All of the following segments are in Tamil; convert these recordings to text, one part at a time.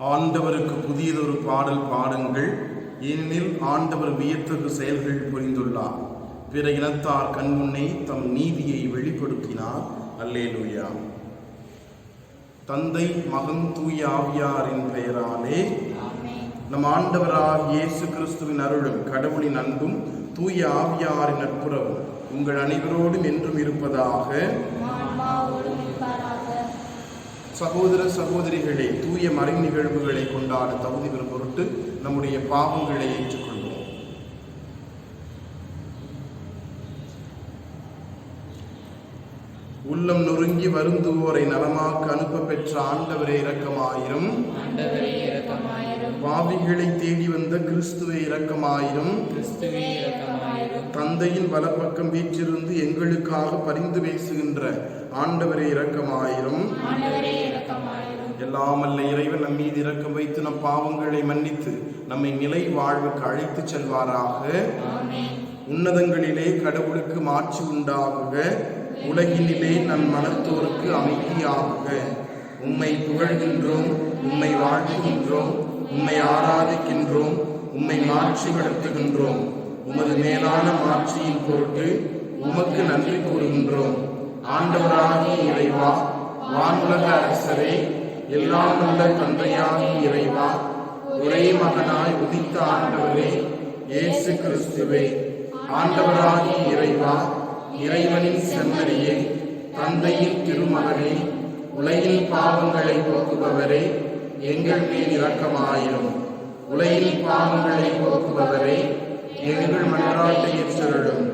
ஆண்டவருக்கு புதியதொரு பாடல் பாடுங்கள், ஏனெனில் ஆண்டவர் வியத்தகு செயல்கள் புரிந்துள்ளார். பிற இனத்தார் கண்முன்னே தம் நீதியை வெளிப்படுத்தினார். அல்லேலூயா. தந்தை, மகன், தூய ஆவியாரின் பெயராலே நம் ஆண்டவராகிய இயேசு கிறிஸ்துவின் அருளும் கடவுளின் அன்பும் தூய ஆவியாரின் நட்புறவும் உங்கள் அனைவரோடும் என்றும் இருப்பதாக. சகோதர சகோதரிகளே, தூய மறை நிகழ்வுகளை கொண்டாட தகுதி பெறும் பொருட்டு நம்முடைய பாவங்களை ஏற்றுக்கொள்வோம். உள்ளம் நொறுங்கி வருந்துவோரை நலமாக்க அனுப்ப பெற்ற ஆண்டவரே இரக்கமாயிரும். பாவிகளை தேடி வந்த கிறிஸ்துவே இரக்கமாயிரும். தந்தையின் வலப்பக்கம் வீற்றிருந்து எங்களுக்காக பரிந்து பேசுகின்ற ஆண்டவரே இரக்கமாயிரும். எல்லாமல்ல இறைவன் நம் மீது இரக்கம் வைத்து நம் பாவங்களை மன்னித்து நம்மை நிலை வாழ்வுக்கு அழைத்து செல்வாராக. உன்னதங்களிலே கடவுளுக்கு மாட்சி உண்டாகுக, உலகினிலே நம் மனத்தோருக்கு அமைதியாகுக. உம்மை புகழ்கின்றோம், உம்மை வாழ்த்துகின்றோம், உம்மை ஆராதிக்கின்றோம், உம்மை மாட்சிப்படுத்துகின்றோம். உமது மேலான மாட்சியின் பொருட்டு உமக்கு நன்றி கூறுகின்றோம். ஆண்டவராகிய இறைவா, வானுலக அரசரே, எல்லாம் உள்ள தந்தையாகிய இறைவா, ஒரே மகனாய் உதித்த ஆண்டவரே இயேசு கிறிஸ்துவே, ஆண்டவராகிய இறைவா, இறைவனின் செம்மறியே, தந்தையின் திருமகனே, உலகின் பாவங்களை போக்குபவரே, எங்கள் மேல் இரக்கமாயிரும். உலகின் பாவங்களை போக்குபவரே, எங்கள் மன்றாட்டை ஏற்றருளும்.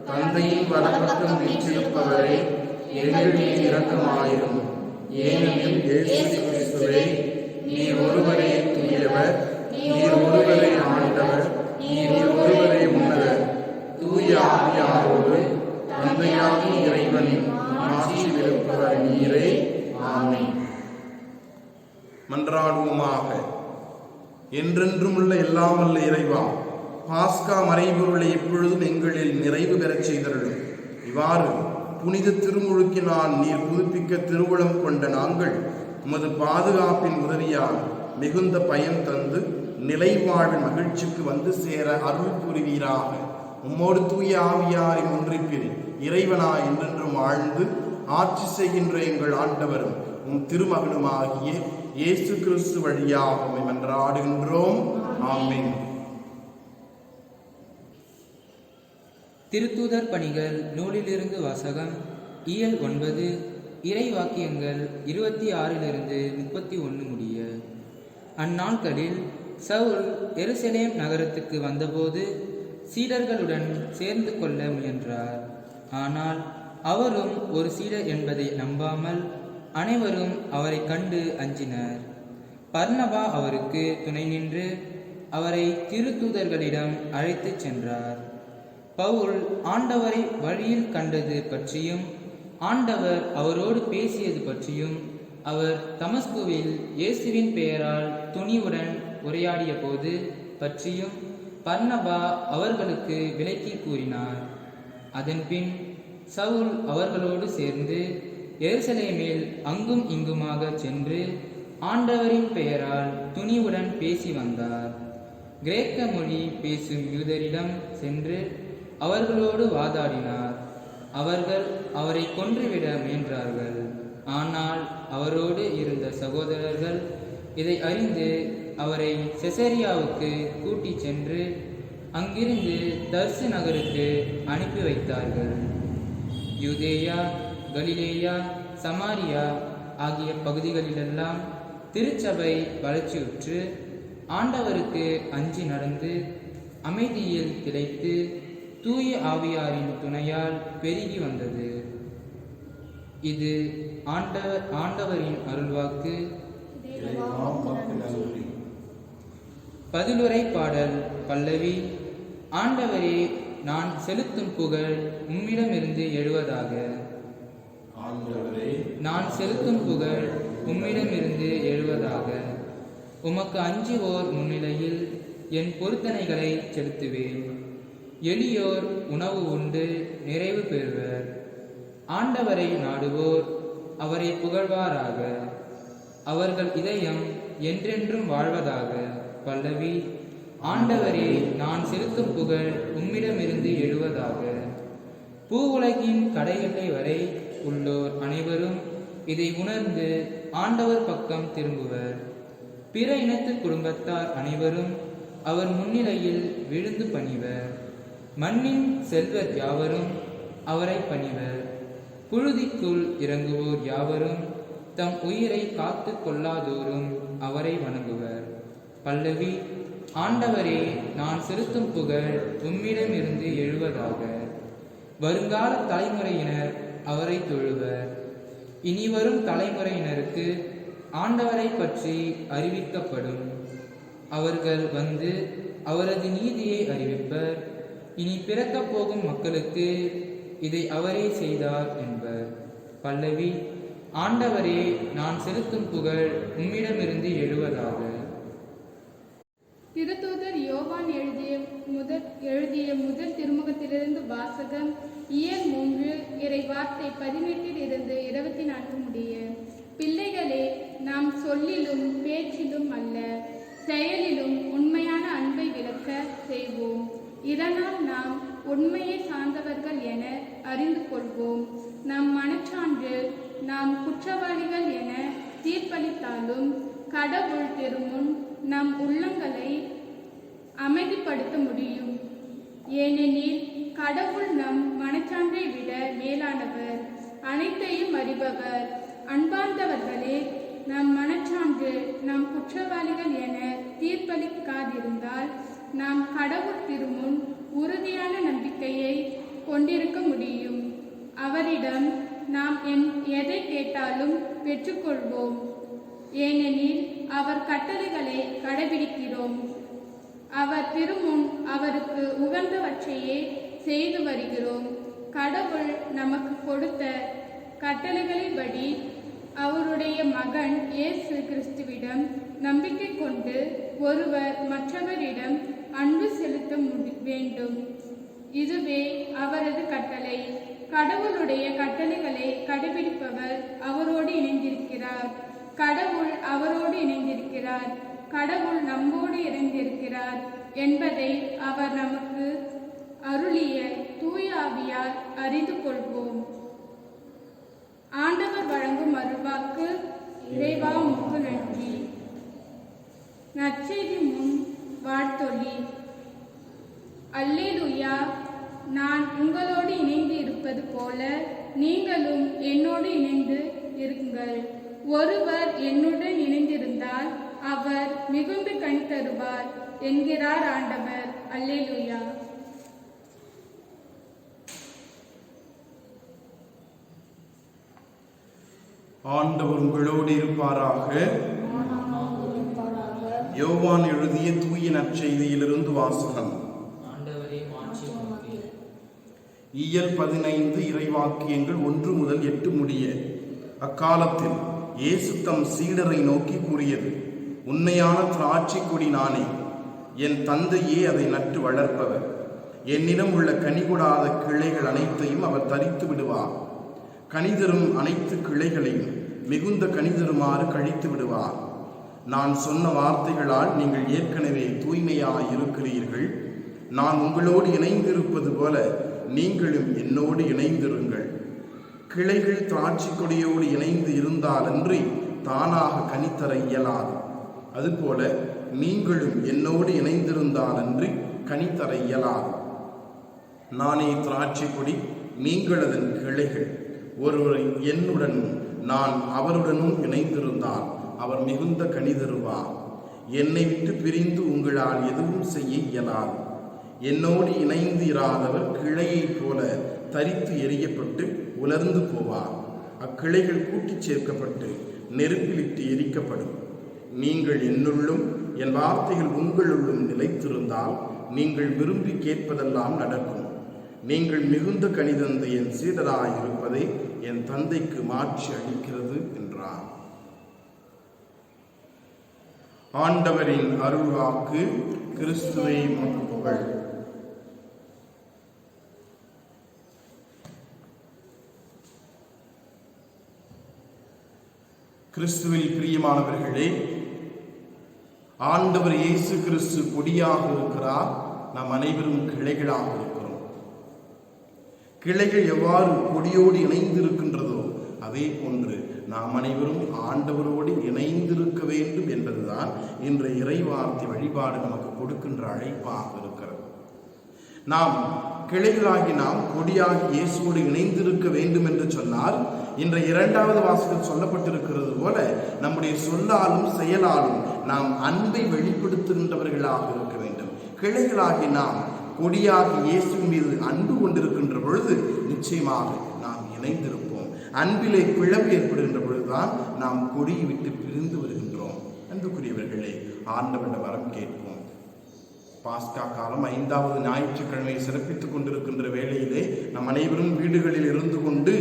தந்தையின் வலப்பக்கம் வீற்றிருப்பவரே, எங்கள் மீது இரக்கமாயிரும். ஏனெனில் இயேசு கிறிஸ்துவே, நீர் ஒருவரே தூயவர், நீர் ஒருவரே ஆண்டவர், நீர் ஒருவரே உன்னதர். தூய ஆவியாரோடு தந்தையாகிய இறைவனின் ஆட்சியில் இருப்பவர் நீரே. ஆமென். மன்றாடுவோமாக. என்றென்றும் உள்ள எல்லாமல்ல இறைவா, பாஸ்கா மறைபொருளை எப்பொழுதும் எங்களில் நிறைவு பெறச் செய்தருளும். இவ்வாறு புனித திருமுழுக்கினால் நீர் புதுப்பிக்க திருவுளம் கொண்ட நாங்கள் உமது பாதுகாப்பின் உதவியால் மிகுந்த பயன் தந்து நிலை வாழ்வின் மகிழ்ச்சிக்கு வந்து சேர அருள் புரிவீராக. உம்மோடு தூய ஆவியாரின் ஒன்றிப்பில் இறைவனாய் என்றென்றும் வாழ்ந்து ஆட்சி செய்கின்ற எங்கள் ஆண்டவரும் உம் திருமகனுமாகிய இயேசு கிறிஸ்து வழியாக உம்மை மன்றாடுகின்றோம். ஆமென். திருத்தூதர் பணிகள் நூலிலிருந்து வாசகம். இயல் 9, இறை வாக்கியங்கள் 26 31 முடிய. அந்நாட்களில் சவுல் எருசலேம் நகரத்துக்கு வந்தபோது சீடர்களுடன் சேர்ந்து கொள்ள முயன்றார். ஆனால் அவரும் ஒரு சீடர் என்பதை நம்பாமல் அனைவரும் அவரை கண்டு அஞ்சினர். பர்னபா அவருக்கு துணை நின்று அவரை திருத்தூதர்களிடம் அழைத்துச் சென்றார். பவுல் ஆண்டவரை வழியில் கண்டது பற்றியும் ஆண்டவர் அவரோடு பேசியது பற்றியும் அவர் தமஸ்குவில் இயேசுவின் பெயரால் துணிவுடன் உரையாடிய போது பற்றியும் பர்னபா அவர்களுக்கு விளக்கி கூறினார். அதன்பின் சவுல் அவர்களோடு சேர்ந்து எருசலேமில் அங்கும் இங்குமாக சென்று ஆண்டவரின் பெயரால் துணிவுடன் பேசி வந்தார். கிரேக்க மொழி பேசும் யூதரிடம் சென்று அவர்களோடு வாதாடினார். அவர்கள் அவரை கொன்றுவிட முயன்றார்கள். ஆனால் அவரோடு இருந்த சகோதரர்கள் இதை அறிந்து அவரை செசரியாவுக்கு கூட்டிச் சென்று அங்கிருந்து தர்சு நகருக்கு அனுப்பி வைத்தார்கள். யூதேயா, கலிலேயா, சமாரியா ஆகிய பகுதிகளிலெல்லாம் திருச்சபை வளர்ச்சியுற்று ஆண்டவருக்கு அஞ்சி நடந்து அமைதியில் திளைத்து தூய ஆவியாரின் துணையால் பெருகி வந்தது. இது ஆண்டவரின் அருள்வாக்கு. பதிலுரை பாடல் பல்லவி. ஆண்டவரே, நான் செலுத்தும் புகழ் உம்மிடமிருந்து எழுவதாக. நான் செலுத்தும் புகழ் உம்மிடமிருந்து எழுவதாக. உமக்கு அஞ்சுவோர் முன்னிலையில் என் பொருத்தனைகளை செலுத்துவேன். எளியோர் உணவு உண்டு நிறைவு பெறுவர். ஆண்டவரை நாடுவோர் அவரை புகழ்வாராக. அவர்கள் இதயம் என்றென்றும் வாழ்வதாக. பல்லவி. ஆண்டவரே, நான் செலுத்தும் புகழ் உம்மிடமிருந்து எழுவதாக. பூவுலகின் கடையெல்லை வரை உள்ளோர் அனைவரும் இதை உணர்ந்து ஆண்டவர் பக்கம் திரும்புவர். பிற இனத்து குடும்பத்தார் அனைவரும் அவர் முன்னிலையில் விழுந்து பணிவர். மண்ணின் செல்வர் யாவரும் அவரை பணிவர். புழுதிக்குள் இறங்குவோர் யாவரும் தம் உயிரை காத்து கொள்ளாதோரும் அவரை வணங்குவர். பல்லவி. ஆண்டவரே, நான் செலுத்தும் புகழ் உம்மிடமிருந்து எழுவதாக. வருங்கால தலைமுறையினர் அவரை தொழுவர். இனிவரும் தலைமுறையினருக்கு ஆண்டவரை பற்றி அறிவிக்கப்படும். அவர்கள் வந்து அவரது நீதியை அறிவிப்பர். இனி பிறக்கப் போகும் மக்களுக்கு இதை அவரே செய்தார் என்பர். பல்லவி. ஆண்டவரே, நான் செலுத்தும் புகழ் உம்மிடமிருந்து எழுவதாக. திருத்தூதர் யோவான் எழுதிய முதல் திருமுகத்திலிருந்து வாசகம். இயல் 3 இறை வார்த்தை 18 24 முடிய. பிள்ளைகளே, நாம் சொல்லிலும் பேச்சிலும் அல்ல, செயலிலும் உண்மையான அன்பை விளக்க செய்வோம். இதனால் நாம் உண்மையை சார்ந்தவர்கள் என அறிந்து கொள்வோம். நம் மனச்சான்று நாம் குற்றவாளிகள் என தீர்ப்பளித்தாலும் கடவுள் திருமுன் நம் உள்ளங்களை அமைதிப்படுத்த முடியும். ஏனெனில் கடவுள் நம் மனச்சான்றை விட மேலானவர், அனைத்தையும் அறிபவர். அன்பார்ந்தவர்களே, நம் மனச்சான்று நாம் குற்றவாளிகள் என தீர்ப்பளிக்காதிருந்தால் நாம் கடவுள் திருமுன் உறுதியான நம்பிக்கையை கொண்டிருக்க முடியும். அவரிடம் நாம் எதை கேட்டாலும் பெற்றுக்கொள்வோம். ஏனெனில் அவர் கட்டளைகளை கடைபிடிக்கிறோம். அவர் திருமுன் அவருக்கு உகந்தவற்றையே செய்து வருகிறோம். கடவுள் நமக்கு கொடுத்த கட்டளைகளின்படி அவருடைய மகன் இயேசு கிறிஸ்துவிடம் நம்பிக்கை கொண்டு ஒருவர் மற்றவரிடம் அன்பு செலுத்த வேண்டும். இதுவே அவரது கட்டளை. கடவுளுடைய கட்டளைகளை கடைபிடிப்பவர் அவரோடு இணைந்திருக்கிறார். கடவுள் அவரோடு இணைந்திருக்கிறார். கடவுள் நம்மோடு இணைந்திருக்கிறார் என்பதை அவர் நமக்கு அருளிய தூய ஆவியால் அறிந்து கொள்வோம். ஆண்டவர் வழங்கும் அருள்வாக்கு. இறைவா, உமக்கு நன்றி. நற்செய்தி முன் வாழ்த்தொலி. அல்லேலூயா. நான் உங்களோடு இணைந்து இருப்பது போல நீங்களும் என்னோடு இணைந்து இருங்கள். ஒருவர் என்னுடன் இணைந்திருந்தால் அவர் மிகுந்த கனி தருவார் என்கிறார் ஆண்டவர். அல்லேலூயா. ஆண்டவர் உங்களோடு இருப்பாராக. யோவான் எழுதிய தூய நற்செய்தியிலிருந்து வாசகம். இயல் 15 இறைவாக்கியங்கள் 1 முதல் 8 முடிய. அக்காலத்தில் இயேசு தம் சீடரை நோக்கி கூறியது: உண்மையான திராட்சை கொடி நானே. என் தந்தையே அதை நட்டு வளர்ப்பவர். என்னிடம் உள்ள கனிகொடாத கிளைகள் அனைத்தையும் அவர் தரித்து விடுவார். கனிதரும் அனைத்து கிளைகளையும் மிகுந்த கனிதருமாறு கழித்து விடுவார். நான் சொன்ன வார்த்தைகளால் நீங்கள் ஏற்கனவே தூய்மையாய் இருக்கிறீர்கள். நான் உங்களோடு இணைந்திருப்பது போல நீங்களும் என்னோடு இணைந்திருங்கள். கிளைகள் திராட்சை கொடியோடு இணைந்து இருந்தாலன்றி தானாக கனித்தர இயலாது. அதுபோல நீங்களும் என்னோடு இணைந்திருந்தாலன்றி கனித்தர இயலாது. நானே திராட்சை கொடி, நீங்கள் அதன் கிளைகள். ஒருவர் என்னுடனும் நான் அவருடனும் இணைந்திருந்தால் அவர் மிகுந்த கனி தருவார். என்னை விட்டு பிரிந்து உங்களால் எதுவும் செய்ய இயலாது. என்னோடு இணைந்து இராதவர் கிளையைப் போல தரித்து எரியப்பட்டு உலர்ந்து போவார். அக்கிளைகள் கூட்டிச் சேர்க்கப்பட்டு நெருப்பிலிட்டு எரிக்கப்படும். நீங்கள் என்னுள்ளும் என் வார்த்தைகள் உங்களுள்ளும் நிலைத்திருந்தால் நீங்கள் விரும்பி கேட்பதெல்லாம் நடக்கும். நீங்கள் மிகுந்த கனி தந்து என் சீடராயிருப்பதை என் தந்தைக்கு மாட்சி அளிக்கிறது என்றார். ஆண்டவரின் அருள்வாக்கு. கிறிஸ்துவை உமக்கு புகழ். கிறிஸ்துவில் பிரியமானவர்களே, ஆண்டவர் இயேசு கிறிஸ்து கொடியாக இருக்கிறார், நாம் அனைவரும் கிளைகளாக இருக்கிறோம். கிளைகள் எவ்வாறு கொடியோடு இணைந்திருக்கின்றதோ அதே போன்று நாம் அனைவரும் ஆண்டவரோடு இணைந்திருக்க வேண்டும் என்பதுதான் இன்றைய இறைவார்த்தை வழிபாடு நமக்கு கொடுக்கின்ற அழைப்பாக இருக்கிறது. நாம் கிளைகளாகி நாம் கொடியாகி இயேசுவோடு இணைந்திருக்க வேண்டும் என்று சொன்னால், இன்றைய 2வது வாசகத்தில் சொல்லப்பட்டிருக்கிறது போல நம்முடைய சொல்லாலும் செயலாலும் நாம் அன்பை வெளிப்படுத்துகின்றவர்களாக இருக்க வேண்டும். கிளைகளாகி நாம் கொடியாகி இயேசு மீது அன்பு கொண்டிருக்கின்ற பொழுது நிச்சயமாக நாம் இணைந்திருப்போம். அன்பிலே பிளவு ஏற்படுகின்ற பொழுதுதான் நாம் கொடியை விட்டு பிரிந்து வருகின்றோம். அன்புக்குரியவர்களே, ஆண்டவரிடம் வரம் கேட்போம். பாஸ்கா காலம் 5வது ஞாயிற்றுக்கிழமை சிறப்பித்துக் கொண்டிருக்கின்ற வேளையிலே நம் அனைவரும் வீடுகளில் இருந்து கொண்டு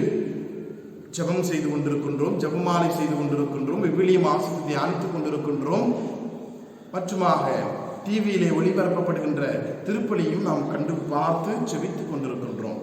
ஜெபம் செய்து கொண்டிருக்கின்றோம், ஜெபமாலை செய்து கொண்டிருக்கின்றோம், விவிலியம் வாசித்து தியானித்துக் கொண்டிருக்கின்றோம். மற்றுமாக டிவியிலே ஒளிபரப்பப்படுகின்ற திருப்பலியும் நாம் கண்டு பார்த்து ஜெபித்துக் கொண்டிருக்கின்றோம்.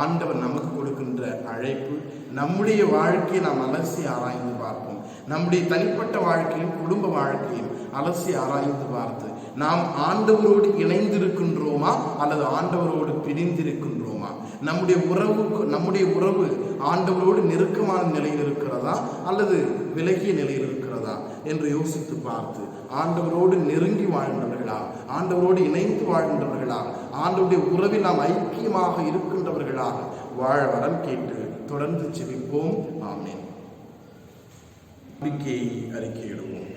ஆண்டவர் நமக்கு கொடுக்கின்ற அழைப்பு, நம்முடைய வாழ்க்கையை நாம் அலசி ஆராய்ந்து பார்ப்போம். நம்முடைய தனிப்பட்ட வாழ்க்கையும் குடும்ப வாழ்க்கையும் அலசி ஆராய்ந்து பார்த்து நாம் ஆண்டவரோடு இணைந்திருக்கின்றோமா அல்லது ஆண்டவரோடு பிரிந்திருக்கின்றோமா? நம்முடைய உறவு ஆண்டவரோடு நெருக்கமான நிலையில் இருக்கிறதா அல்லது விலகிய நிலையில் இருக்கிறதா என்று யோசித்து பார்த்து ஆண்டவரோடு நெருங்கி வாழ்ந்தவர்களா, ஆண்டவரோடு இணைந்து வாழ்கின்றவர்களா, ஆண்டவருடைய உறவில் நாம் ஐக்கியமாக இருக்கின்றவர்களாக வாழ வரம் கேட்டு தொடர்ந்து ஜெபிப்போம். ஆமென். நம்பிக்கையை அறிக்கையிடுவோம்.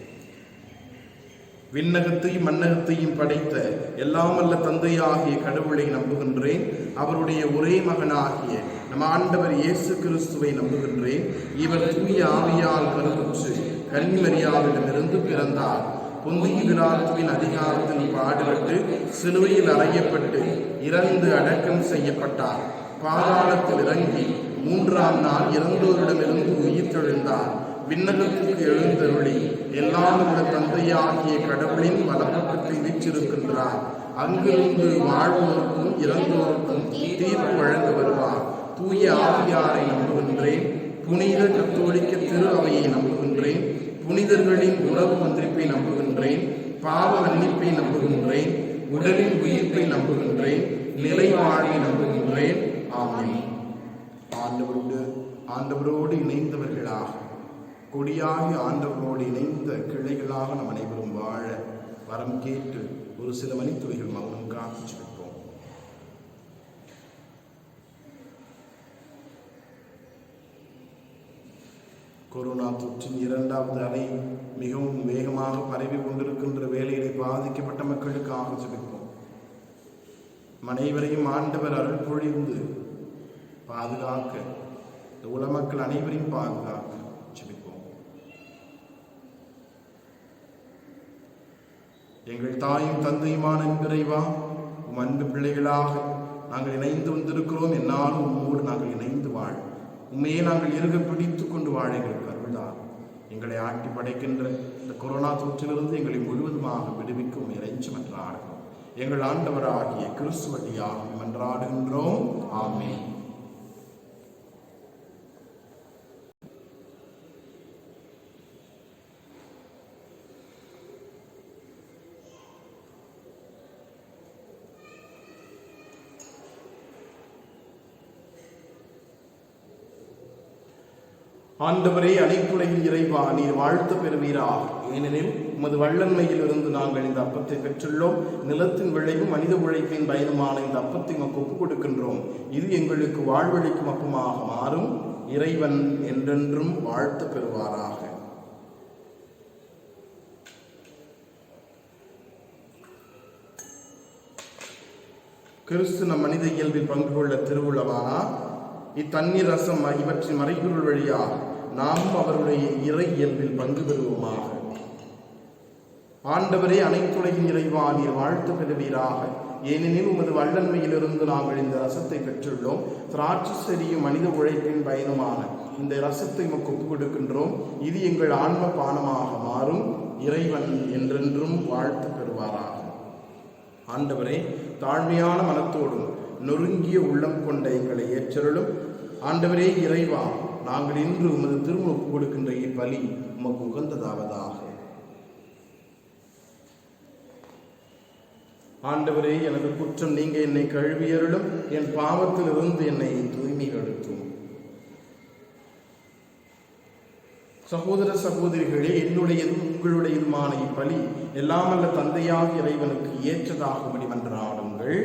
விண்ணகத்தையும் மண்ணகத்தையும் படைத்த எல்லாமல்ல தந்தையாகிய கடவுளை நம்புகின்றேன். அவருடைய ஒரே மகனாகிய நம் ஆண்டவர் இயேசு கிறிஸ்துவை நம்புகின்றேன். இவர் தூய ஆவியால் கருவுற்று கன்னிமரியாவிடமிருந்து பிறந்தார். பொந்திய பிலாத்துவின் அதிகாரத்தில் பாடுபட்டு சிலுவையில் அறையப்பட்டு இறந்து அடக்கம் செய்யப்பட்டார். பாதாளத்தில் இறங்கி 3ஆம் நாள் இறந்தோரிடமிருந்து உயிர்த்தெழுந்தார். விண்ணகத்துக்கு எழுந்தருளி எல்லாம் உள்ள தந்தையாகிய கடவுளின் வலப்பக்கத்தில் வீற்றிருக்கின்றார். அங்கிருந்து வாழ்வோருக்கும் இறந்தோருக்கும் தீர்ப்பு வழங்க வருவார். தூய ஆவியாரை நம்புகின்றேன். புனித கத்தோலிக்க திரு அவையை நம்புகின்றேன். புனிதர்களின் உறவு மன்றிப்பை நம்புகின்றேன். பாவ மன்னிப்பை நம்புகின்றேன். உடலின் உயிர்ப்பை நம்புகின்றேன். நிலை வாழ்வை நம்புகின்றேன். ஆமென். ஆண்டவரோடு இணைந்தவர்களாக, கொடியாகி ஆண்டவரோடு இணைந்த கிளைகளாக நம் அனைவரும் வாழ வரம் கேட்டு ஒரு சில மணித்துளிகள் மௌனம் காத்து ஜெபிப்போம். கொரோனா தொற்றின் 2வது அலை மிகவும் வேகமாக பரவி கொண்டிருக்கின்ற வேளையிலே பாதிக்கப்பட்ட மக்களுக்காக ஜெபிப்போம். அனைவரையும் ஆண்டவர் அருள் பொழிந்து பாதுகாக்க, உல மக்கள் அனைவரையும் பாதுகாக்க ஜெபிப்போம். எங்கள் தாயும் தந்தையுமான இறைவா, உம் அன்பு பிள்ளைகளாக நாங்கள் இணைந்து வந்திருக்கிறோம். என்னாலும் உம்மோடு நாங்கள் இணைந்து வாழ, உண்மையே நாங்கள் இறுக பிடித்து கொண்டு வாழ எங்களுக்கு அருள்தான். எங்களை ஆட்டி படைக்கின்ற இந்த கொரோனா தொற்றிலிருந்து எங்களை முழுவதுமாக விடுவிக்கும் இறைஞ்சி மன்றாடுகிறோம். எங்கள் ஆண்டவராகிய கிறிஸ்து வழியாக மன்றாடுகின்றோம். ஆமென். ஆண்டவரே, அனைத்துலகின் இறைவா, நீர் வாழ்த்து பெறுவீராக. ஏனெனில் உமது வல்லன்மையில் இருந்து நாங்கள் இந்த அப்பத்தை பெற்றுள்ளோம். நிலத்தின் விளைவும் மனித உழைப்பின் பயனுமான இந்த அப்பத்தை உமக்கு ஒப்புக் கொடுக்கின்றோம். இது எங்களுக்கு வாழ்வழிக்கும் அப்பமாக மாறும். இறைவன் என்றென்றும் வாழ்த்து பெறுவாராக. கிறிஸ்து நம் மனித இயல்பில் பங்கு கொள்ள திருவுள்ளவானா இத்தண்ணீர் ரசம் இவற்றின் மறைபொருள் வழியாக நாமும் அவருடைய இறை இயல்பில் பங்கு பெறுவோமாக. ஆண்டவரே, அனைத்துலகின் இறைவா, நீர் வாழ்த்து பெறுவீராக. ஏனெனில் உமது வல்லன்மையிலிருந்து நாங்கள் இந்த ரசத்தை பெற்றுள்ளோம். திராட்சை செடியும் மனித உழைப்பின் பயனுமான இந்த ரசத்தை உமக்கு ஒப்புக் கொடுக்கின்றோம். இது எங்கள் ஆன்ம பானமாக மாறும். இறைவன் என்றென்றும் வாழ்த்து பெறுவாராக. ஆண்டவரே, தாழ்மையான மனத்தோடும் நொறுங்கிய உள்ளம் கொண்ட எங்களை ஏற்றருளும். ஆண்டவரே இறைவா, நாங்கள் இன்று உமது திரும்ப ஒப்புக் கொடுக்கின்ற இப்பலி உமக்கு உகந்ததாவதாக. ஆண்டவரே, எனது குற்றம் நீங்க என்னை கழுவியருளும், என் பாவத்திலிருந்து என்னை தூய்மைப்படுத்தும். சகோதர சகோதரிகளே, என்னுடையதும் உங்களுடையதுமான இப்பலி எல்லாமல்ல தந்தையாக இறைவனுக்கு ஏற்றதாகும்படி மன்றாடுங்கள்.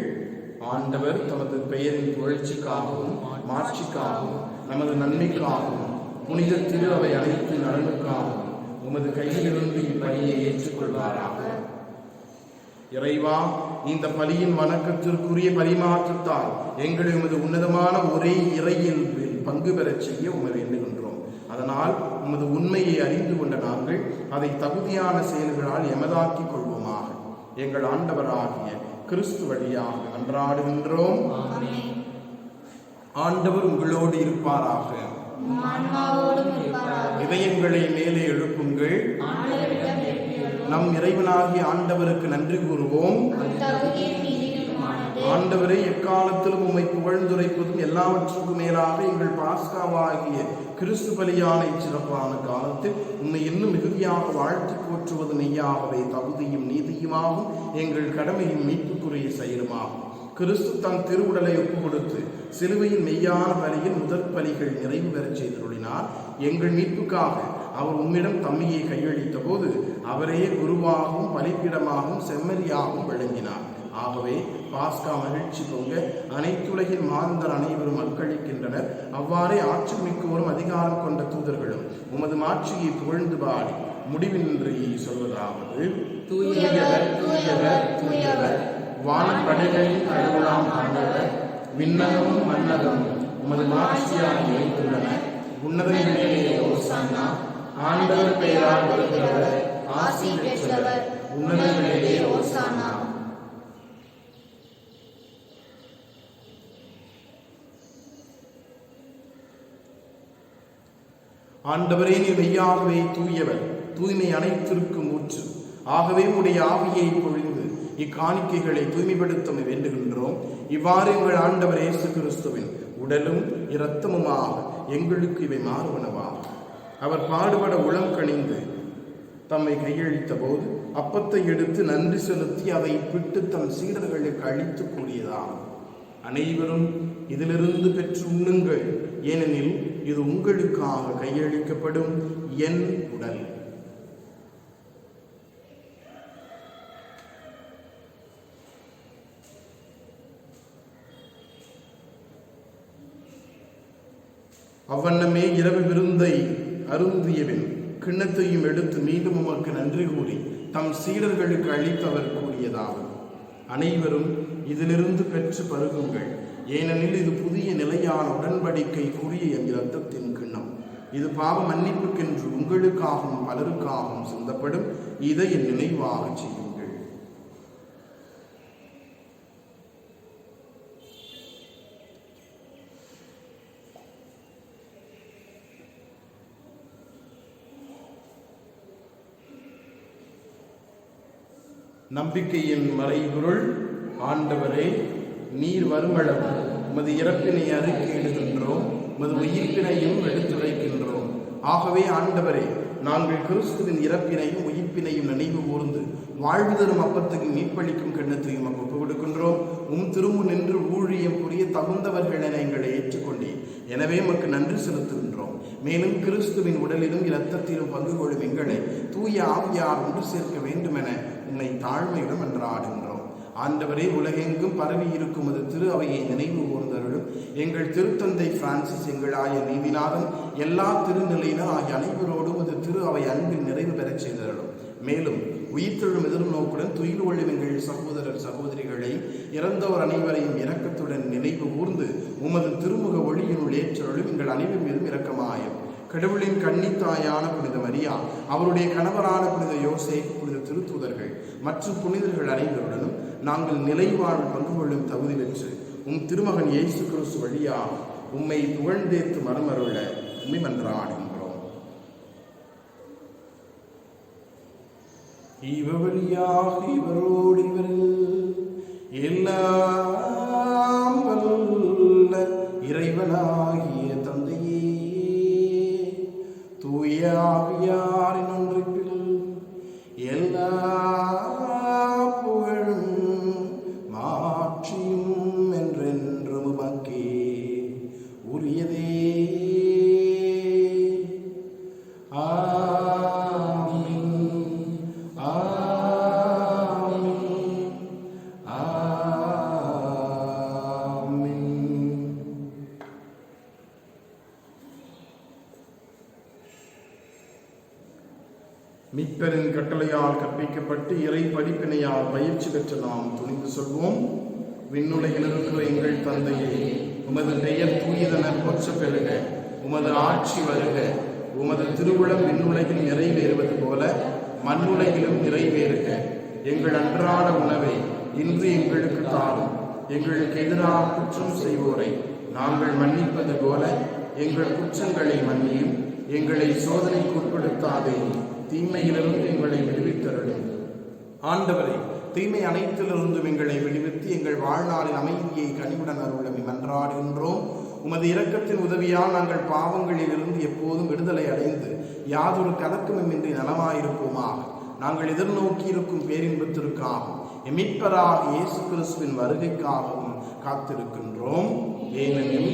ஆண்டவர் தமது பெயரின் புகழ்ச்சிக்காகவும் மாட்சிக்காகவும் நமது நன்மைக்காகவும் புனித திரு அவை அனைத்து நலனுக்காகவும் உமது கையிலிருந்து இப்பலியை ஏற்றுக்கொள்வாராக. இறைவா, இந்த பலியின் வணக்கத்திற்குரிய பரிமாற்றத்தால் எங்களை உமது உன்னதமான ஒரே இறையில் பங்கு பெறச் செய்ய உமை வேண்டுகின்றோம். அதனால் உமது உண்மையை அறிந்து கொண்ட நாங்கள் அதை தகுதியான செயல்களால் எமதாக்கிக் கொள்வோமாக. எங்கள் ஆண்டவராகிய கிறிஸ்து வழியாக மன்றாடுகின்றோம். ஆண்டவர் உங்களோடு இருப்பாராக. இதயங்களை மேலே எழுப்புங்கள். நம் இறைவனாகிய ஆண்டவருக்கு நன்றி கூறுவோம். ஆண்டவரை எக்காலத்திலும் உம்மை புகழ்ந்துரைப்பதும் எல்லாவற்றுக்கும் மேலாக எங்கள் பாஸ்காவாகிய கிறிஸ்து பலியான இச்சிறப்பான காலத்தில் உம்மை இன்னும் மிகுதியாக வாழ்த்து போற்றுவது மெய்யாகவே தகுதியும் நீதியுமாகும், எங்கள் கடமையும் மீட்புக்குரிய செயலுமாகும். கிறிஸ்து தம் திருவுடலை ஒப்புக் கொடுத்து சிலுவையின் மெய்யான பலியில் முதற் பலிகள் நிறைவு பெறச் செய்துள்ளினார். எங்கள் மீட்புக்காக அவர் உம்மிடம் தம்மையை கையளித்த போது அவரே குருவாகவும் பலிப்பிடமாகவும் செம்மறியாகவும் விளங்கினார். ஆகவே பாஸ்கா மகிழ்ச்சி பொங்க அனைத்துலகின் மாந்தர் அனைவரும் மக்களிக்கின்றனர். அவ்வாறே ஆட்சி மிக்கோரும் அதிகாரம் கொண்ட தூதர்களும் உமது மாட்சியை புகழ்ந்து பாடி முடிவின்றி சொல்வதாவது: தூயவர் தூயவர் தூயவர், வானப்படைகளின் கடவுளாம் ஆண்டவர், விண்ணகமும் மன்னகமும் உமது மாட்சியால் நிறைந்துள்ளன. உன்னதங்களிலே ஓசானா. ஆண்டவர் பெயரால் வருகிறவர் ஆசி பெற்றவர், உன்னதங்களிலே ஓசானா. ஆண்டவரே, நீர் மெய்யாகவே தூயவர், தூய்மை அனைத்திற்கும் ஊற்று. ஆகவே உடைய ஆவியை பொழிந்து இக்காணிக்கைகளை தூய்மைப்படுத்த வேண்டுகின்றோம். இவ்வாறு எங்கள் ஆண்டவர் இயேசு கிறிஸ்துவின் உடலும் இரத்தமுமாக எங்களுக்கு இவை மாறுவனவாக. அவர் பாடுபட உளம் கனிந்து தம்மை கையளித்த போது அப்பத்தை எடுத்து நன்றி செலுத்தி அதை பிட்டு தம் சீடர்களுக்கு அளித்து கூறியதாகும்: அனைவரும் இதிலிருந்து பெற்று உண்ணுங்கள், ஏனெனில் இது உங்களுக்காக கையளிக்கப்படும் என் உடல். அவ்வண்ணமே இரவு விருந்தை அருந்தியபின் கிண்ணத்தையும் எடுத்து மீண்டும் உமக்கு நன்றி கூறி தம் சீடர்களுக்கு அளித்தவர் கூறியதாகும்: அனைவரும் இதிலிருந்து பெற்று பருகுங்கள், ஏனெனில் இது புதிய நிலையான உடன்படிக்கைக்குரிய என் இரத்தத்தின் கிண்ணம். இது பாவ மன்னிப்புக்கென்று உங்களுக்காகவும் பலருக்காகவும் சிந்தப்படும். இதை என் நினைவாக செய்யுங்கள். நம்பிக்கையின் மறைபொருள்: ஆண்டவரே, நீர் வருமளவு உமது இறப்பினை அறிக்கையிடுகின்றோம், உமது உயிர்ப்பினையும் எடுத்துரைக்கின்றோம். ஆகவே ஆண்டவரே, நாங்கள் கிறிஸ்துவின் இறப்பினையும் உயிர்ப்பினையும் நினைவு கூர்ந்து வாழ்வு தரும் அப்பத்தையும் மீட்பளிக்கும் கிண்ணத்தையும் ஒப்புக் கொடுக்கின்றோம். திருமுன் நின்று ஊழியம் புரிய தகுந்தவர்கள் என எங்களை ஏற்றுக்கொண்டேன். எனவே உமக்கு நன்றி செலுத்துகின்றோம். மேலும் கிறிஸ்துவின் உடலிலும் இரத்தத்திலும் பங்கு கொள்ளும் எங்களை தூய ஆவியார் ஒன்று சேர்க்க வேண்டுமென உன்னை தாழ்மையுடன் மன்றாடுகின்றோம். ஆண்டவரே, உலகெங்கும் பரவி இருக்கும் அது திரு அவையை நினைவு கூர்ந்தருளும். எங்கள் திருத்தந்தை பிரான்சிஸ், எங்கள் ஆயர் நீதிநாதன், எல்லா திருநிலையினர் ஆகிய அனைவரோடும் அது திரு அவை அன்பில் நிறைவு பெறச் செய்தருளும். மேலும் உயிர்த்தெழும் எதிர்நோக்குடன் துயில் கொள்ளும் எங்கள் சகோதரர் சகோதரிகளை, இறந்தோர் அனைவரையும் இரக்கத்துடன் நினைவு கூர்ந்து உமது திருமுக ஒளியினுள் ஏற்றருளும். எங்கள் அனைவர் மீதும் இரக்கமாயும். கடவுளின் கன்னித்தாயான புனித மரியா, அவருடைய கணவரான புனித யோசேப்பு, புனித திருத்தூதர்கள் மற்றும் புனிதர்கள் அனைவருடனும் நாங்கள் நிலைவாழ்வு பங்கு கொள்ளும் தகுதி பெற்று திருமகன் இயேசு கிறிஸ்து வழியாக உம்மை புகழ்ந்தேத்து மரமருள உம்மை மன்றாடுகின்றோம். இவழியாக இவரோடு இவரில் எல்லாம் வல்ல இறைவனாகிய தந்தையே, தூய ஆவியாரின் ஒன்றிப்பில் எல்லா புகழும் கட்டளையால் கற்பிக்கப்பட்டு இறை படிப்பினையால் பயிற்சி பெற்ற நாம் துணிந்து சொல்வோம். விண்ணுலகில் இருக்கிற எங்கள் தந்தையே, உமது பெயர் தூயதென போற்ற பெறுக. உமது ஆட்சி வருக. உமது திருவுளம் விண்ணுலகில் நிறைவேறுவது போல மண்ணுலகிலும் நிறைவேறுக. எங்கள் அன்றாட உணவை இன்று எங்களுக்கு தாரும். எங்களுக்கு எதிராக குற்றம் செய்வோரை நாங்கள் மன்னிப்பது போல எங்கள் குற்றங்களை மன்னியும். எங்களை சோதனைக்கு உட்படுத்தாதே, தீமையிலிருந்து எங்களை விடுவித்தருளும். ஆண்டவரை, தீமை அனைத்திலிருந்தும் எங்களை விடுவித்து எங்கள் வாழ்நாளின் அமைதியை கனிவுடன் அருளும் மன்றாடுகின்றோம். உமது இரக்கத்தின் உதவியால் நாங்கள் பாவங்களிலிருந்து எப்போதும் விடுதலை அடைந்து யாதொரு கலக்கமுமின்றி நலமாயிருப்போமாக. நாங்கள் எதிர்நோக்கி இருக்கும் பேரின்பத்திற்காகவும் மீட்பராக இயேசு கிறிஸ்துவின் வருகைக்காகவும் காத்திருக்கின்றோம். ஏனெனில்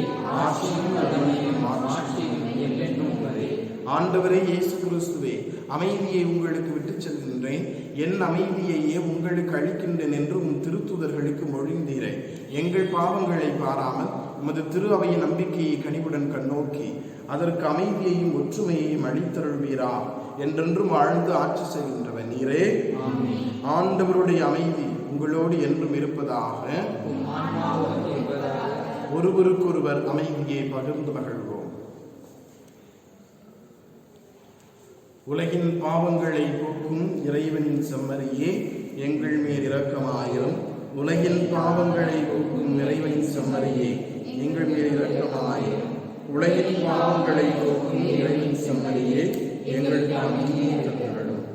ஆண்டவரே இயேசு கிறிஸ்துவே, அமைதியை உங்களுக்கு விட்டுச் செல்கின்றேன், என் அமைதியையே உங்களுக்கு அளிக்கின்றேன் என்று உம் திருத்தூதர்களுக்கு மொழிந்தீரே. எங்கள் பாவங்களை பாராமல் உமது திரு அவையின் நம்பிக்கையை கனிவுடன் கண்ணோக்கி அதற்கு அமைதியையும் ஒற்றுமையையும் அளித்தருள்வீரா. என்றென்றும் வாழ்ந்து ஆட்சி செய்கின்றவர் நீரே. ஆண்டவருடைய அமைதி உங்களோடு என்றும் இருப்பதாக. ஒருவருக்கொருவர் அமைதியை பகிர்ந்து மகிழ்வோம். உலகின் பாவங்களை போக்கும் இறைவனின் செம்மறியே, எங்கள் மேல் இரக்கமாயிரும். உலகின் பாவங்களை போக்கும் இறைவனின் செம்மறியே, எங்கள் மேல் இரக்கமாயிரும். உலகின் பாவங்களை போக்கும் இறைவனின் செம்மறியே, எங்களுக்கு அமைதியை தருளும்.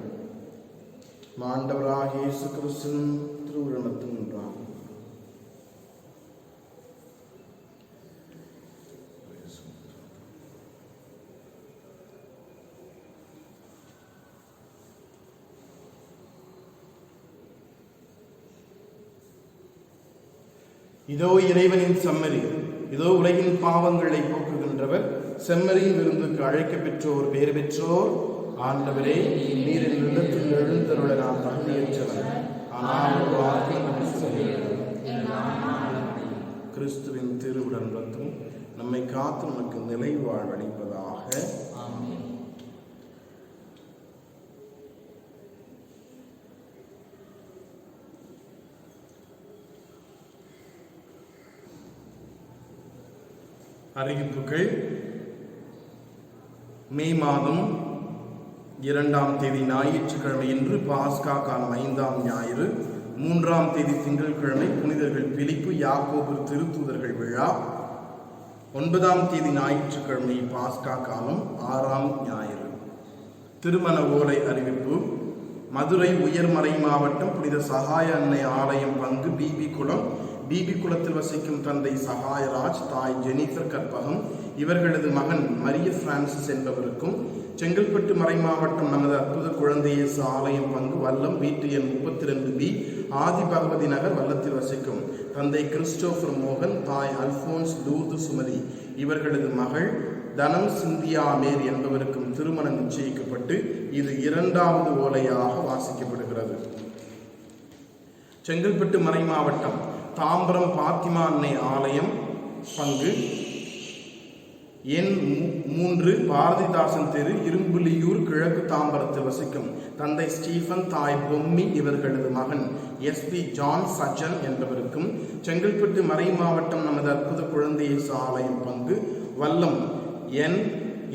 ஆண்டவராகிய இயேசு கிறிஸ்துவின் திருவுளத்தில் நின்றார். இதோ இறைவனின் செம்மறி, இதோ உலகின் பாவங்களை போக்குகின்றவர். செம்மறியின் விருந்துக்கு அழைக்க பெற்றோர் பேறு பெற்றோர். ஆண்டவரே, நீர் என் உள்ளத்தில் எழுந்தருள நான் தகுதியற்றவன், ஆனால் ஒரு வார்த்தை கிறிஸ்துவின் திருவுடன் ரத்தம் நம்மை காத்து நமக்கு நிலை வாழ்வளிப்பதாக. அறிவிப்புகள். மே மாதம் 2ஆம் தேதி ஞாயிற்றுக்கிழமை இன்று பாஸ்கா காலம் 5ஆம் ஞாயிறு. 3ஆம் தேதி திங்கட்கிழமை புனிதர்கள் பிலிப்பு யாக்கோபு திருத்தூதர்கள் விழா. 9ஆம் தேதி ஞாயிற்றுக்கிழமை பாஸ்கா காலம் 6ஆம் ஞாயிறு. திருமண ஓலை அறிவிப்பு. மதுரை உயர்மறை மாவட்டம் புனித சகாய அன்னை ஆலயம் பங்கு பிபி குளம். பிபி குளத்தில் வசிக்கும் தந்தை சகாயராஜ், தாய் ஜெனிஃபர் கற்பகம், இவர்களது மகன் மரிய பிரான்சிஸ் என்பவருக்கும், செங்கல்பட்டு மறை மாவட்டம் நமது அற்புத குழந்தையேசு ஆலயம் பங்கு வல்லம் வீட்டு எண் 32B ஆதி பகவதி நகர் வல்லத்தில் வசிக்கும் தந்தை கிறிஸ்டோபர் மோகன், தாய் அல்போன்ஸ் லூர்து சுமதி, இவர்களது மகள் தனம் சிந்தியா மேர் என்பவருக்கும் திருமணம் நிச்சயிக்கப்பட்டு இது 2வது ஓலையாக வாசிக்கப்படுகிறது. செங்கல்பட்டு மறை மாவட்டம் தாம்பரம் பாத்திமா அன்னை ஆலயம் பங்கு எண் 3 பாரதிதாசன் தெரு இரும்புலியூர் கிழக்கு தாம்பரத்தில் வசிக்கும் தந்தை ஸ்டீஃபன், தாய் பொம்மி, இவர்களது மகன் SP ஜான் சஜன் என்பவருக்கும், செங்கல்பட்டு மறை மாவட்டம் நமது அற்புத குழந்தையேசு ஆலயம் பங்கு வல்லம் எண்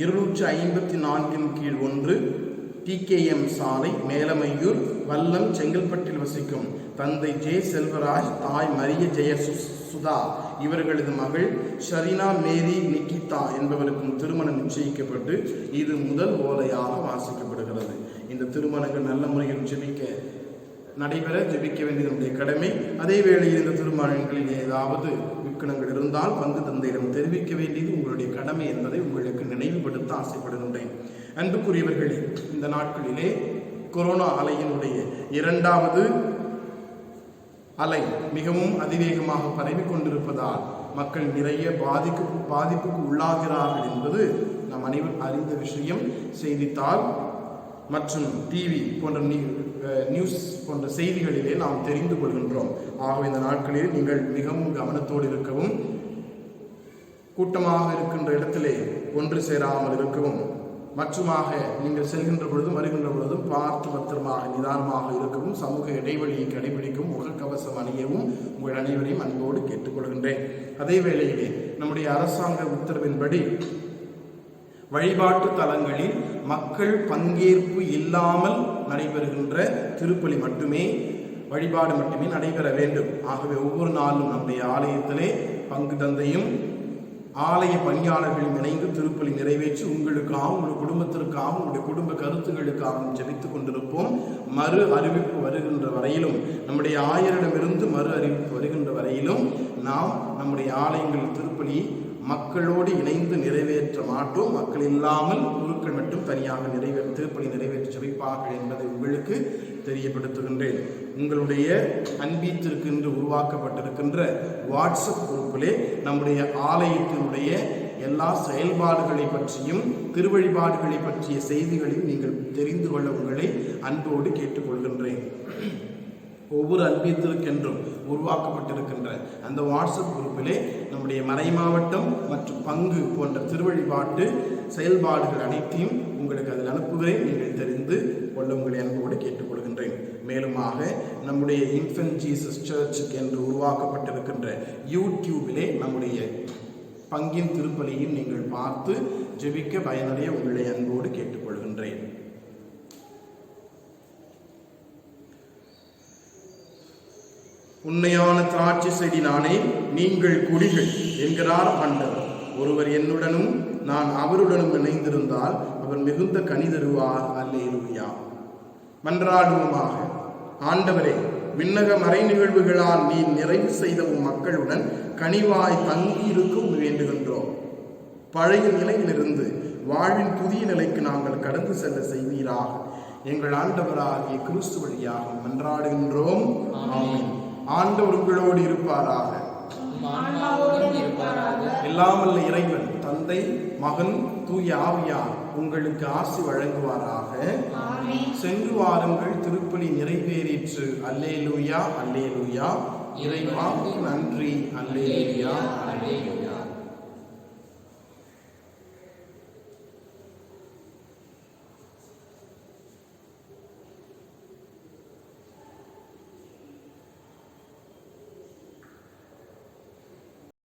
254 கீழ் 1 TKM சாலை மேலமையூர் வல்லம் செங்கல்பட்டில் வசிக்கும் தந்தை ஜே செல்வராஜ், தாய் மரிய ஜெய சுதா, இவர்களது மகள் ஷரினா மேரி நிக்கிதா என்பவருக்கும் திருமணம் நிச்சயிக்கப்பட்டு இது முதல் ஓலையாக வாசிக்கப்படுகிறது. இந்த திருமணங்கள் நல்ல முறையில் ஜெபிக்க வேண்டியது நம்முடைய கடமை. அதே வேளையில் இந்த திருமணங்களில் ஏதாவது விக்கணங்கள் இருந்தால் பங்கு தந்தையிடம் தெரிவிக்க வேண்டியது உங்களுடைய கடமை என்பதை உங்களுக்கு நினைவுபடுத்த ஆசைப்படுகின்றேன். அன்புக்குரியவர்களே, இந்த நாட்களிலே கொரோனா அலையினுடைய 2வது அலை மிகவும் அதிவேகமாக பரவி கொண்டிருப்பதால் மக்கள் நிறைய பாதிப்புக்கு உள்ளாகிறார்கள் என்பது நம் அனைவரும் அறிந்த விஷயம். செய்தித்தாள் மற்றும் டிவி போன்ற நியூஸ் போன்ற செய்திகளிலே நாம் தெரிந்து கொள்கின்றோம். ஆகவே இந்த நாட்களில் நீங்கள் மிகவும் கவனத்தோடு இருக்கவும், கூட்டமாக இருக்கின்ற இடத்திலே ஒன்று சேராமல் இருக்கவும், மற்றுமாக நீங்கள் செல்கின்ற பொழுதும் வருகின்ற பொழுதும் பார்த்து பத்திரமாக நிதானமாக இருக்கவும், சமூக இடைவெளியை கடைபிடிக்கவும், முகக்கவசம் அணியவும் உங்கள் அனைவரையும் அன்போடு கேட்டுக்கொள்கின்றேன். அதே வேளையிலே நம்முடைய அரசாங்க உத்தரவின்படி வழிபாட்டு தலங்களில் மக்கள் பங்கேற்பு இல்லாமல் நடைபெறுகின்ற திருப்பலி மட்டுமே, வழிபாடு மட்டுமே நடைபெற வேண்டும். ஆகவே ஒவ்வொரு நாளும் நம்முடைய ஆலயத்திலே பங்கு தந்தையும் ஆலய பணியாளர்களும் இணைந்து திருப்பலி நிறைவேற்றி உங்களுக்காகவும், உங்கள் குடும்பத்திற்காகவும், உங்களுடைய குடும்ப கருத்துக்களுக்காகவும் ஜெபித்துக் கொண்டிருப்போம். மறு அறிவிப்பு வருகின்ற வரையிலும், நம்முடைய ஆயரிடமிருந்து மறு அறிவிப்பு வருகின்ற வரையிலும் நாம் நம்முடைய ஆலயங்களில் திருப்பலி மக்களோடு இணைந்து நிறைவேற்ற மாட்டோம். மக்கள் இல்லாமல் குருக்கள் மட்டும் தனியாக திருப்பலி நிறைவேற்றி ஜெபிப்பார்கள் என்பதை உங்களுக்கு தெரியப்படுத்துகின்றேன். உங்களுடைய அன்பீத்திற்கென்று உருவாக்கப்பட்டிருக்கின்ற வாட்ஸ்அப் குரூப்பிலே நம்முடைய ஆலயத்தினுடைய எல்லா செயல்பாடுகளை பற்றியும் திருவழிபாடுகளை பற்றிய செய்திகளையும் நீங்கள் தெரிந்து கொள்ள உங்களை அன்போடு கேட்டுக்கொள்கின்றேன். ஒவ்வொரு அன்பீத்திற்கென்றும் உருவாக்கப்பட்டிருக்கின்ற அந்த வாட்ஸ்அப் குரூப்பிலே நம்முடைய மறைமாவட்டம் மற்றும் பங்கு போன்ற திருவழிபாட்டு செயல்பாடுகள் அனைத்தையும் உங்களுக்கு அதில் அனுப்புகிறேன். நீங்கள் தெரிந்து கொள்ள உங்களை அன்போடு கேட்டுக்கொள்கின்றேன். மேலுமாக நம்முடைய இன்ஃபென்ட் ஜீசஸ் சர்ச்சுக்கு என்று உருவாக்கப்பட்டிருக்கின்ற யூடியூபிலே நம்முடைய பங்கின் திருப்பலியும் நீங்கள் பார்த்து ஜெபிக்க பயனுடைய உங்களை அன்போடு கேட்டுக்கொள்கின்றேன். உண்மையான திராட்சை செடி நானே, நீங்கள் குடிகள் என்கிறார் ஆண்டவர். ஒருவர் என்னுடனும் நான் அவருடனும் இணைந்திருந்தால் அவர் மிகுந்த கனி தருவார். அல்லேலூயா. மன்றாடுவோமாக. ஆண்டவரே, விண்ணக மறை நிகழ்வுகளால் நீ நிறைவு செய்த மக்களுடன் கனிவாய் தங்கி இருக்கும் வேண்டுகின்றோம். பழைய நிலையிலிருந்து வாழ்வின் புதிய நிலைக்கு நாங்கள் கடந்து செல்ல செய்வீராக. எங்கள் ஆண்டவராகிய கிறிஸ்து வழியாக மன்றாடுகின்றோம். ஆமென். ஆண்டவர் உங்களோடு இருப்பாராக. எல்லாமல்ல இறைவன் தந்தை, மகன், தூய ஆவியார் உங்களுக்கு ஆசி வழங்குவாராக. சென்று வாருங்கள், திருப்பலி நிறைவேறிற்று. அல்லேலூயா, அல்லேலூயா. இறைவா நன்றி.